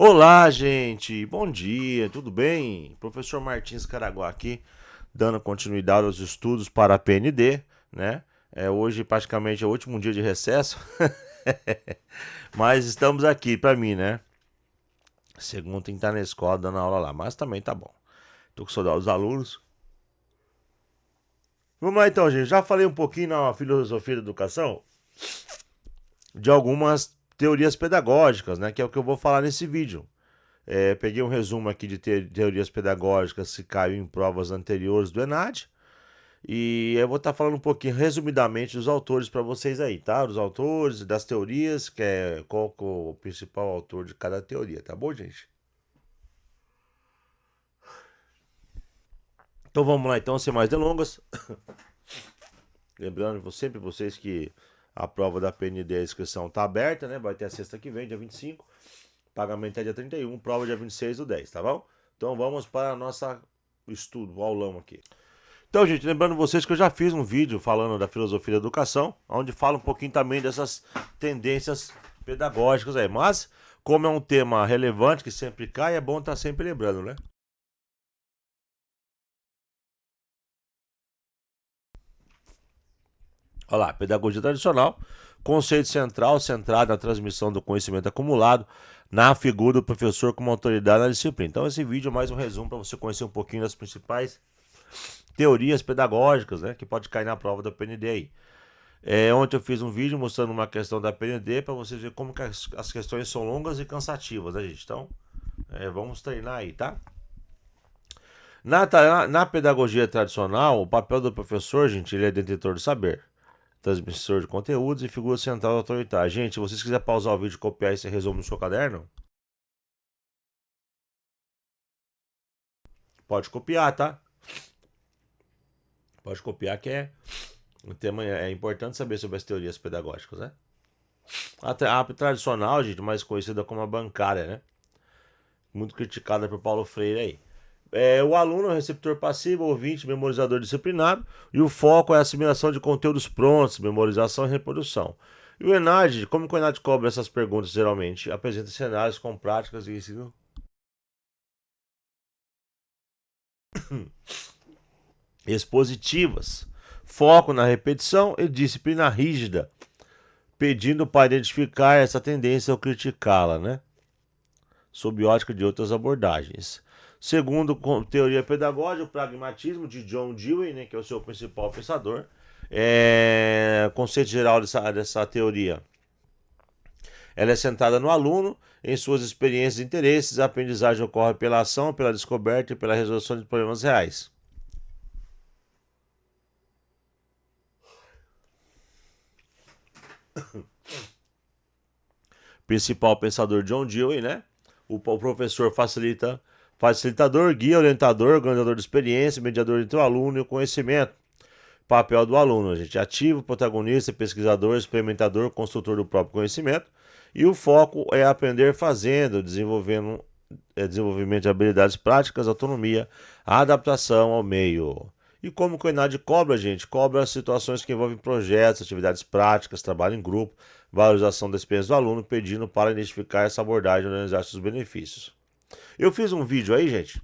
Olá, gente. Bom dia, tudo bem? Professor Martins Caraguá aqui, dando continuidade aos estudos para a PND, né? Hoje praticamente é o último dia de recesso, mas estamos aqui para mim, né? Segundo tem que estar na escola dando aula lá, mas também tá bom. Tô com saudade dos alunos. Vamos lá então, gente. Já falei um pouquinho na filosofia da educação de algumas teorias pedagógicas, né? Que é o que eu vou falar nesse vídeo. Peguei um resumo aqui de teorias pedagógicas que caiu em provas anteriores do ENAD. E eu vou estar falando um pouquinho, resumidamente, dos autores para vocês aí, tá? Dos autores, das teorias, qual que é o principal autor de cada teoria, tá bom, gente? Então vamos lá, então, sem mais delongas. Lembrando sempre vocês que a prova da PND, a inscrição está aberta, né? Vai ter a sexta que vem, dia 25. Pagamento é dia 31, prova dia 26 do 10, tá bom? Então vamos para a nossa estudo, o aulão aqui. Então, gente, lembrando vocês que eu já fiz um vídeo falando da filosofia da educação, onde fala um pouquinho também dessas tendências pedagógicas aí. Mas, como é um tema relevante que sempre cai, é bom estar sempre lembrando, né? Olha lá, pedagogia tradicional, conceito central centrado na transmissão do conhecimento acumulado na figura do professor como autoridade na disciplina. Então, esse vídeo é mais um resumo para você conhecer um pouquinho das principais teorias pedagógicas, né, que pode cair na prova da PND aí. Ontem eu fiz um vídeo mostrando uma questão da PND para vocês verem como que as questões são longas e cansativas, né, gente? Então, vamos treinar aí, tá? Na pedagogia tradicional, o papel do professor, gente, ele é detentor do saber, transmissor de conteúdos e figura central da autoridade. Gente, se vocês quiserem pausar o vídeo e copiar esse resumo no seu caderno, pode copiar, tá? Pode copiar que o tema é importante saber sobre as teorias pedagógicas, né? A tradicional, gente, mais conhecida como a bancária, né? Muito criticada por Paulo Freire aí. O aluno é o receptor passivo, ouvinte, memorizador disciplinado, e o foco é a assimilação de conteúdos prontos, memorização e reprodução. E o ENAD, como que o ENAD cobra essas perguntas geralmente? Apresenta cenários com práticas de ensino expositivas, foco na repetição e disciplina rígida, pedindo para identificar essa tendência ou criticá-la, né? Sob ótica de outras abordagens. Segundo teoria pedagógica, o pragmatismo de John Dewey, né, que é o seu principal pensador, conceito geral dessa teoria. Ela é centrada no aluno, em suas experiências e interesses. A aprendizagem ocorre pela ação, pela descoberta e pela resolução de problemas reais. Principal pensador John Dewey, né? O professor facilitador, guia, orientador, organizador de experiência, mediador entre o aluno e o conhecimento. Papel do aluno, gente, ativo, protagonista, pesquisador, experimentador, construtor do próprio conhecimento. E o foco é aprender fazendo, desenvolvimento de habilidades práticas, autonomia, adaptação ao meio. E como que o ENAD cobra, gente? Cobra situações que envolvem projetos, atividades práticas, trabalho em grupo, valorização da experiência do aluno, pedindo para identificar essa abordagem e analisar seus benefícios. Eu fiz um vídeo aí, gente.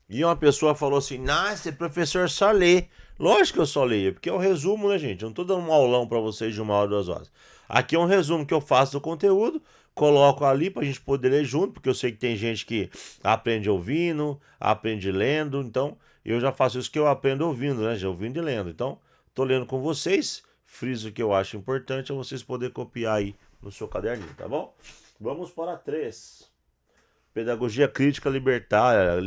E uma pessoa falou assim: Nossa, professor só lê. Lógico que eu só leio, porque é um resumo, né, gente? Eu não tô dando um aulão para vocês de 1 hora, 2 horas. Aqui é um resumo que eu faço do conteúdo, coloco ali pra gente poder ler junto, porque eu sei que tem gente que aprende ouvindo, aprende lendo, então eu já faço isso que eu aprendo ouvindo, né? Já ouvindo e lendo. Então, tô lendo com vocês, friso o que eu acho importante é vocês poderem copiar aí no seu caderninho, tá bom? Vamos para 3. Pedagogia crítica libertária,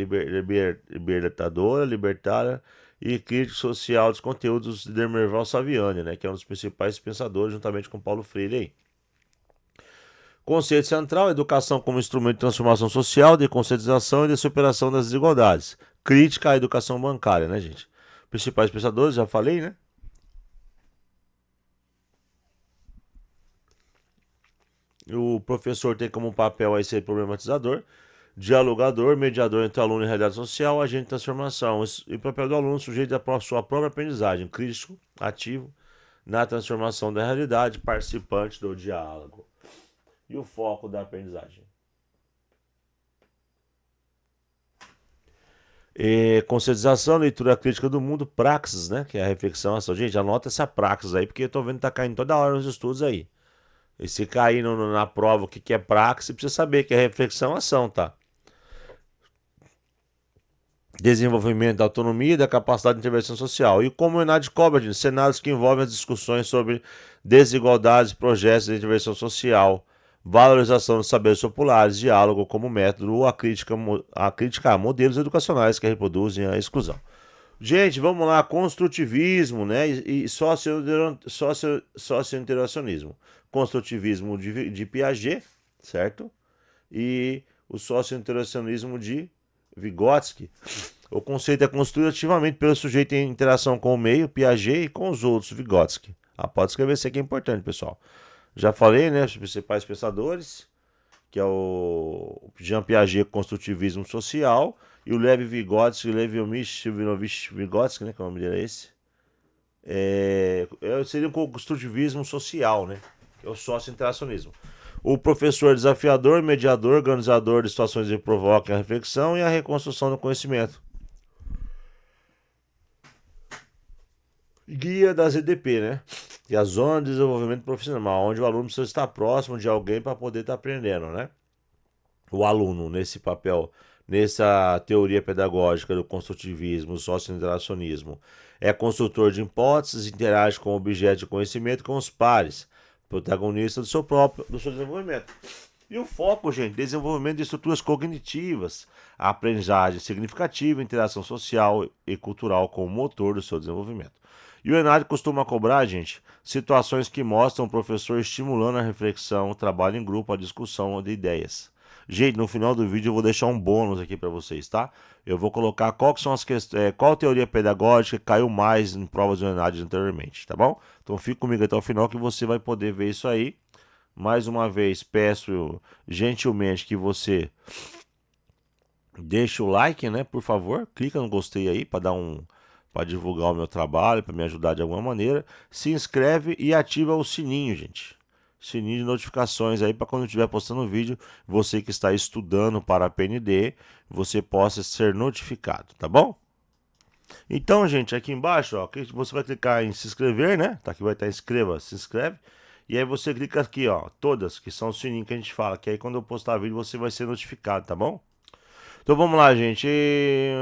libertadora, libertária e crítica social dos conteúdos de Demerval Saviani, né, que é um dos principais pensadores, juntamente com Paulo Freire aí. Conceito central: educação como instrumento de transformação social, de conscientização e de superação das desigualdades. Crítica à educação bancária, né, gente? Principais pensadores, já falei, né? O professor tem como papel aí ser problematizador, dialogador, mediador entre aluno e realidade social, agente de transformação. E o papel do aluno sujeito à sua própria aprendizagem, crítico, ativo, na transformação da realidade, participante do diálogo. E o foco da aprendizagem. Conscientização, leitura crítica do mundo, praxis, né? Que é a reflexão, ação. Gente, anota essa praxis aí, porque eu tô vendo que tá caindo toda hora nos estudos aí. E se cair na prova o que é praxis, precisa saber que é reflexão, ação, tá? Desenvolvimento da autonomia e da capacidade de intervenção social. E como o Enad cobra, gente, cenários que envolvem as discussões sobre desigualdades, projetos de intervenção social, valorização dos saberes populares, diálogo como método ou a crítica a modelos educacionais que reproduzem a exclusão. Gente, vamos lá, construtivismo, né? E socio-interacionismo. Construtivismo de Piaget, certo? E o socio-interacionismo de Vygotsky. O conceito é construído ativamente pelo sujeito em interação com o meio, Piaget, e com os outros, Vygotsky. Pode escrever isso aqui, é importante, pessoal. Já falei, né, os principais pensadores, que é o Jean Piaget, construtivismo social, e o Lev Vygotsky, Levinovich Vygotsky, né, que o nome dele é esse. Seria um construtivismo social, né, que é o socio-interacionismo. O professor desafiador, mediador, organizador de situações que provocam a reflexão e a reconstrução do conhecimento. Guia das EDP, né? E a zona de desenvolvimento profissional, onde o aluno precisa estar próximo de alguém para poder estar aprendendo, né? O aluno, nesse papel, nessa teoria pedagógica do construtivismo, socio-interacionismo, é construtor de hipóteses, interage com o objeto de conhecimento com os pares, protagonista do seu desenvolvimento. E o foco, gente, desenvolvimento de estruturas cognitivas, a aprendizagem significativa, interação social e cultural como motor do seu desenvolvimento. E o Enad costuma cobrar, gente, situações que mostram o professor estimulando a reflexão, o trabalho em grupo, a discussão de ideias. Gente, no final do vídeo eu vou deixar um bônus aqui para vocês, tá? Eu vou colocar qual teoria pedagógica caiu mais em provas do Enad anteriormente, tá bom? Então fique comigo até o final que você vai poder ver isso aí. Mais uma vez, peço gentilmente que você deixe o like, né? Por favor, clica no gostei aí para divulgar o meu trabalho, para me ajudar de alguma maneira. Se inscreve e ativa o sininho, gente. Sininho de notificações aí para quando eu estiver postando vídeo, você que está estudando para a PND, você possa ser notificado, tá bom? Então, gente, aqui embaixo, ó, você vai clicar em se inscrever, né? Tá aqui vai estar inscreva, se inscreve. E aí você clica aqui, ó, todas, que são o sininho que a gente fala, que aí quando eu postar vídeo você vai ser notificado, tá bom? Então vamos lá, gente.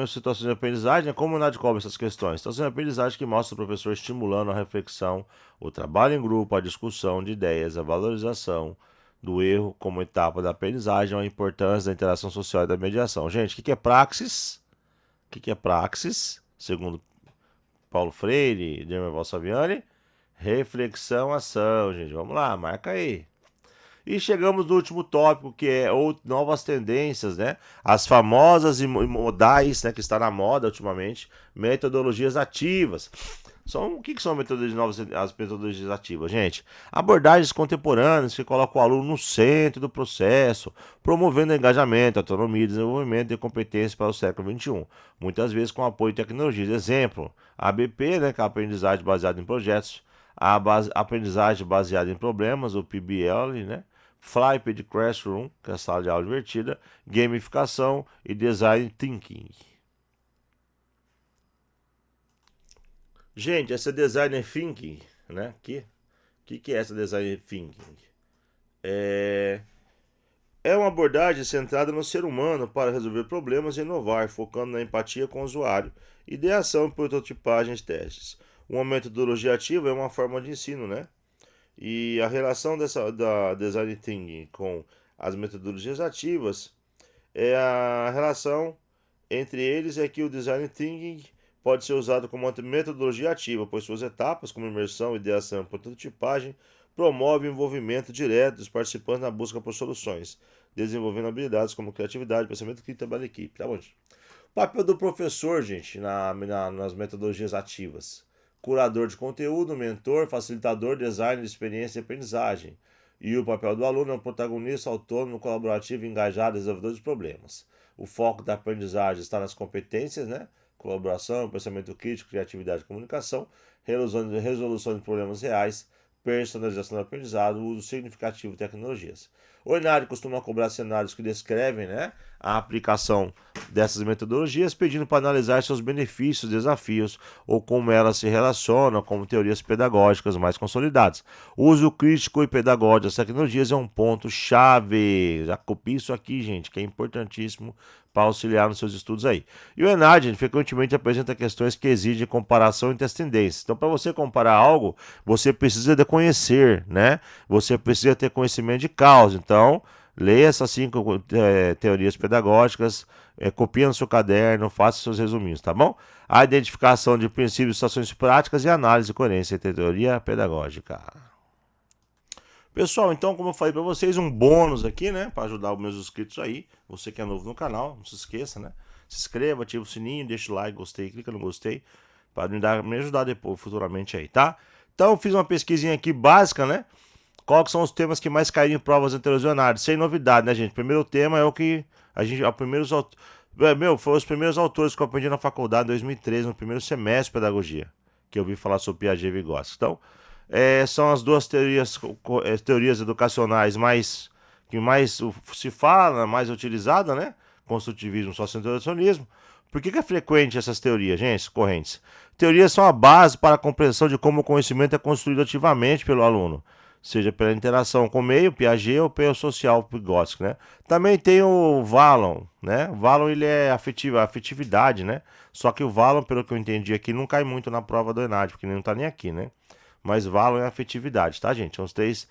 Situações de aprendizagem, como o Enad cobra essas questões? Situações de aprendizagem que mostra o professor estimulando a reflexão, o trabalho em grupo, a discussão de ideias, a valorização do erro como etapa da aprendizagem, a importância da interação social e da mediação. Gente, o que é praxis? O que é praxis? Segundo Paulo Freire e Dermerval Saviani, reflexão, ação, gente. Vamos lá, marca aí. E chegamos no último tópico, que é novas tendências, né? As famosas e modais, né? Que está na moda ultimamente, metodologias ativas. O que são as metodologias ativas, gente? Abordagens contemporâneas que colocam o aluno no centro do processo, promovendo engajamento, autonomia, desenvolvimento e competência para o século XXI. Muitas vezes com apoio de tecnologias. Exemplo, a ABP, né? Que é a aprendizagem baseada em projetos. A aprendizagem baseada em problemas, o PBL, né? Flipped Classroom, que é a sala de aula divertida, gamificação e design thinking. Gente, essa design thinking, né? Que é essa design thinking? É uma abordagem centrada no ser humano para resolver problemas e inovar, focando na empatia com o usuário, ideação, prototipagem e testes. Uma metodologia ativa é uma forma de ensino, né? E a relação da design thinking com as metodologias ativas é a relação entre eles é que o design thinking pode ser usado como uma metodologia ativa, pois suas etapas, como imersão, ideação e prototipagem, promovem o envolvimento direto dos participantes na busca por soluções, desenvolvendo habilidades como criatividade, pensamento crítico e trabalho em equipe. Tá bom, gente? O papel do professor, gente, nas metodologias ativas. Curador de conteúdo, mentor, facilitador, design de experiência e aprendizagem. E o papel do aluno é um protagonista autônomo, colaborativo, engajado, desenvolvedor de problemas. O foco da aprendizagem está nas competências, né? Colaboração, pensamento crítico, criatividade e comunicação, resolução de problemas reais, personalização do aprendizado, uso significativo de tecnologias. O Enário costuma cobrar cenários que descrevem, né, a aplicação dessas metodologias, pedindo para analisar seus benefícios, desafios ou como elas se relacionam com teorias pedagógicas mais consolidadas. O uso crítico e pedagógico das tecnologias é um ponto-chave. Já copie isso aqui, gente, que é importantíssimo para auxiliar nos seus estudos aí. E o Enad frequentemente apresenta questões que exigem comparação entre as tendências. Então, para você comparar algo, você precisa de conhecer, né? Você precisa ter conhecimento de causa. Então, leia essas 5 teorias pedagógicas, copie no seu caderno, faça seus resuminhos, tá bom? A identificação de princípios, situações práticas e análise de coerência entre teoria pedagógica. Pessoal, então, como eu falei para vocês, um bônus aqui, né, para ajudar os meus inscritos aí. Você que é novo no canal, não se esqueça, né? Se inscreva, ativa o sininho, deixa o like, gostei, clica no gostei, para me ajudar depois, futuramente aí, tá? Então, eu fiz uma pesquisinha aqui básica, né? Quais são os temas que mais caíram em provas anteriores? Sem novidade, né, gente? Primeiro tema é o que a gente, foi os primeiros autores que eu aprendi na faculdade em 2013, no primeiro semestre de pedagogia, que eu vi falar sobre Piaget e Vygotsky. Então, são as duas teorias educacionais que mais se fala, mais utilizada, né? Construtivismo e socio-intuicionismo. Por que é frequente essas teorias, gente? Correntes. Teorias são a base para a compreensão de como o conhecimento é construído ativamente pelo aluno, seja pela interação com o meio, Piaget, ou pelo social, Vygotsky, né? Também tem o Vallon, né? O Vallon, ele é afetividade, né? Só que o Vallon, pelo que eu entendi aqui, não cai muito na prova do Enad, porque ele não tá nem aqui, né? Mas Vallon é afetividade, tá, gente? São os 3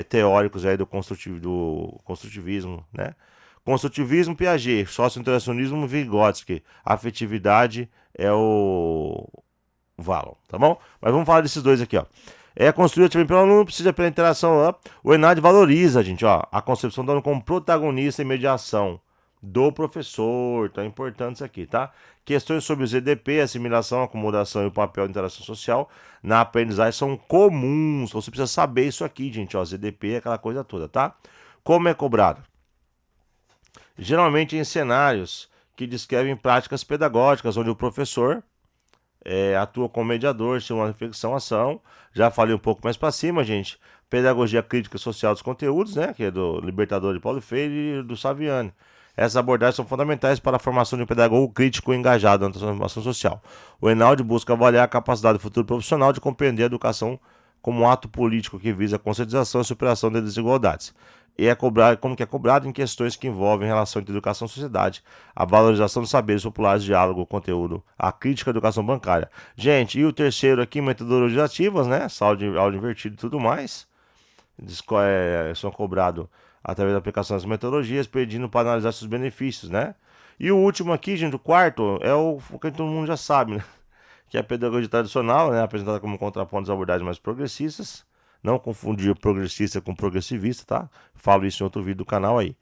teóricos aí do construtivismo, né? Construtivismo, Piaget, socio-interacionismo, Vygotsky. Afetividade é o Vallon, tá bom? Mas vamos falar desses dois aqui, ó. É construído também pelo aluno, precisa pela interação. Ó. O Enad valoriza, gente, ó, a concepção do aluno como protagonista e mediação do professor. Então é importante isso aqui, tá? Questões sobre o ZDP, assimilação, acomodação e o papel de interação social na aprendizagem são comuns. Você precisa saber isso aqui, gente, ó. ZDP é aquela coisa toda, tá? Como é cobrado? Geralmente em cenários que descrevem práticas pedagógicas, onde o professor atua como mediador, estimula uma reflexão, ação. Já falei um pouco mais para cima, gente. Pedagogia crítica social dos conteúdos, né? Que é do Libertador de Paulo Freire e do Saviani. Essas abordagens são fundamentais para a formação de um pedagogo crítico e engajado na transformação social. O Einaudi busca avaliar a capacidade do futuro profissional de compreender a educação como um ato político que visa a conscientização e superação das desigualdades. E como que é cobrado em questões que envolvem relação entre educação e sociedade, a valorização dos saberes populares, diálogo, conteúdo, a crítica à educação bancária. Gente, e o terceiro aqui, metodologias ativas, né? Áudio invertido e tudo mais. São cobrados através da aplicação das metodologias, pedindo para analisar seus benefícios, né? E o último aqui, gente, o quarto, é o que todo mundo já sabe, né? Que é a pedagogia tradicional, né? Apresentada como contraponto às abordagens mais progressistas. Não confundir progressista com progressivista, tá? Falo isso em outro vídeo do canal aí.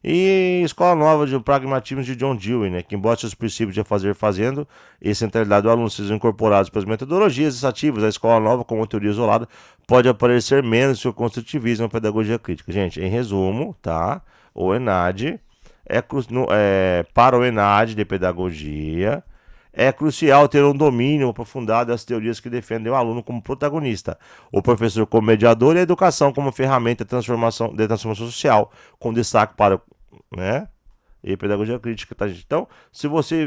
E Escola Nova de Pragmatismo de John Dewey, né? Que embora seus princípios de fazer fazendo e centralidade do aluno sejam incorporados pelas metodologias ativas da Escola Nova como teoria isolada, pode aparecer menos que o construtivismo e a pedagogia crítica. Gente, em resumo, tá? O Enad para o Enad de pedagogia, é crucial ter um domínio aprofundado das teorias que defendem o aluno como protagonista, o professor como mediador e a educação como ferramenta de transformação social, com destaque para, né, e pedagogia crítica, tá, gente? Então,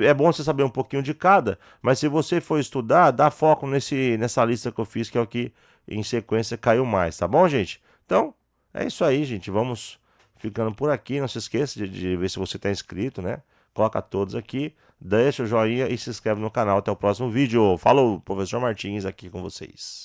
é bom você saber um pouquinho de cada, mas se você for estudar, dá foco nessa lista que eu fiz, que é o que em sequência caiu mais, tá bom, gente? Então, é isso aí, gente. Vamos ficando por aqui. Não se esqueça de ver se você está inscrito, né? Coloca todos aqui, deixa o joinha e se inscreve no canal. Até o próximo vídeo. Falou, professor Martins aqui com vocês.